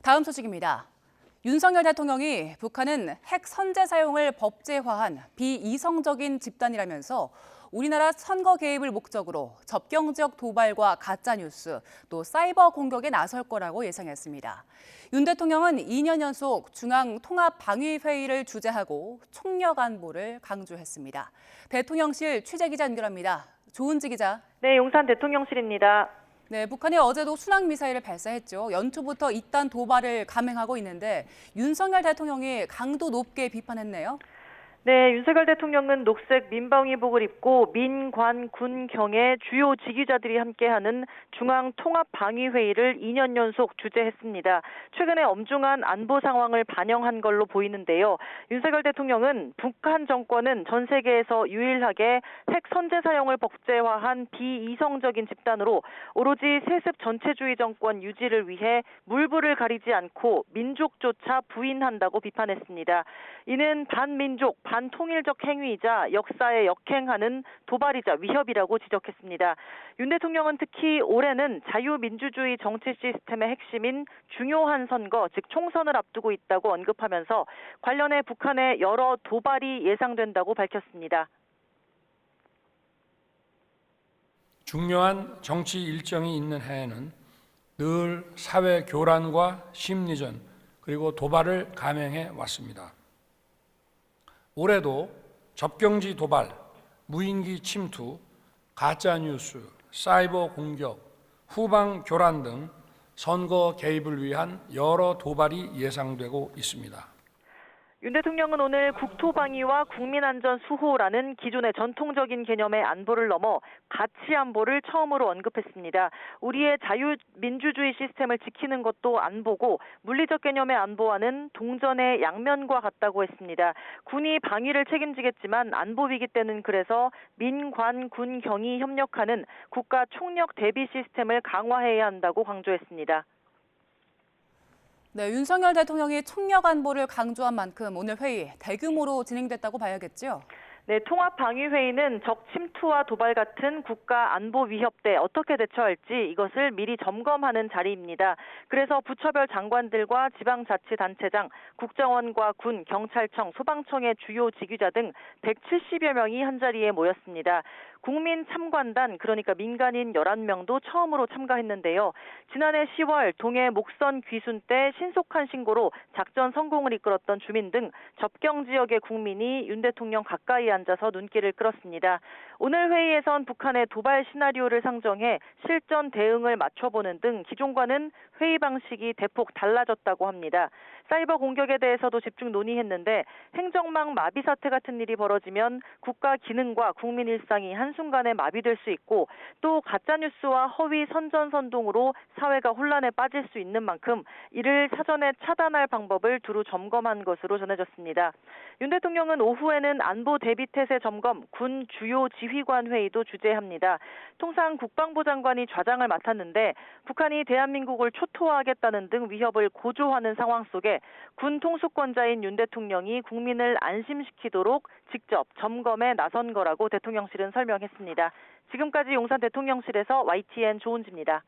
다음 소식입니다. 윤석열 대통령이 북한은 핵 선제 사용을 법제화한 비이성적인 집단이라면서 우리나라 선거 개입을 목적으로 접경 지역 도발과 가짜뉴스, 또 사이버 공격에 나설 거라고 예상했습니다. 윤 대통령은 2년 연속 중앙통합방위회의를 주재하고 총력 안보를 강조했습니다. 대통령실 취재기자 연결합니다. 조은지 기자. 네, 용산 대통령실입니다. 네, 북한이 어제도 순항미사일을 발사했죠. 연초부터 잇단 도발을 감행하고 있는데 윤석열 대통령이 강도 높게 비판했네요. 네, 윤석열 대통령은 녹색 민방위복을 입고 민, 관, 군, 경의 주요 지휘자들이 함께하는 중앙통합방위회의를 2년 연속 주재했습니다. 최근에 엄중한 안보 상황을 반영한 걸로 보이는데요. 윤석열 대통령은 북한 정권은 전 세계에서 유일하게 핵 선제 사용을 법제화한 비이성적인 집단으로 오로지 세습 전체주의 정권 유지를 위해 물불을 가리지 않고 민족조차 부인한다고 비판했습니다. 이는 반민족, 반통일적 행위이자 역사에 역행하는 도발이자 위협이라고 지적했습니다. 윤 대통령은 특히 올해는 자유민주주의 정치 시스템의 핵심인 중요한 선거, 즉 총선을 앞두고 있다고 언급하면서 관련해 북한의 여러 도발이 예상된다고 밝혔습니다. 중요한 정치 일정이 있는 해에는 늘 사회 교란과 심리전 그리고 도발을 감행해 왔습니다. 올해도 접경지 도발, 무인기 침투, 가짜뉴스, 사이버 공격, 후방 교란 등 선거 개입을 위한 여러 도발이 예상되고 있습니다. 윤 대통령은 오늘 국토방위와 국민안전수호라는 기존의 전통적인 개념의 안보를 넘어 가치 안보를 처음으로 언급했습니다. 우리의 자유민주주의 시스템을 지키는 것도 안보고 물리적 개념의 안보와는 동전의 양면과 같다고 했습니다. 군이 방위를 책임지겠지만 안보 위기 때는 그래서 민, 관, 군, 경이 협력하는 국가 총력 대비 시스템을 강화해야 한다고 강조했습니다. 네, 윤석열 대통령이 총력 안보를 강조한 만큼 오늘 회의 대규모로 진행됐다고 봐야겠죠? 네, 통합방위회의는 적 침투와 도발 같은 국가 안보 위협 때 어떻게 대처할지 이것을 미리 점검하는 자리입니다. 그래서 부처별 장관들과 지방자치단체장, 국정원과 군, 경찰청, 소방청의 주요 직위자 등 170여 명이 한자리에 모였습니다. 국민 참관단, 그러니까 민간인 11명도 처음으로 참가했는데요. 지난해 10월 동해 목선 귀순 때 신속한 신고로 작전 성공을 이끌었던 주민 등 접경 지역의 국민이 윤 대통령 가까이 앉아서 눈길을 끌었습니다. 오늘 회의에선 북한의 도발 시나리오를 상정해 실전 대응을 맞춰보는 등 기존과는 회의 방식이 대폭 달라졌다고 합니다. 사이버 공격에 대해서도 집중 논의했는데 행정망 마비 사태 같은 일이 벌어지면 국가 기능과 국민 일상이 한순간에 마비될 수 있고 또 가짜뉴스와 허위 선전선동으로 사회가 혼란에 빠질 수 있는 만큼 이를 사전에 차단할 방법을 두루 점검한 것으로 전해졌습니다. 윤 대통령은 오후에는 안보 대비태세 점검, 군 주요 지휘관 회의도 주재합니다. 통상 국방부 장관이 좌장을 맡았는데 북한이 대한민국을 초토화하겠다는 등 위협을 고조하는 상황 속에 군 통수권자인 윤 대통령이 국민을 안심시키도록 직접 점검에 나선 거라고 대통령실은 설명했습니다. 지금까지 용산 대통령실에서 YTN 조은지입니다.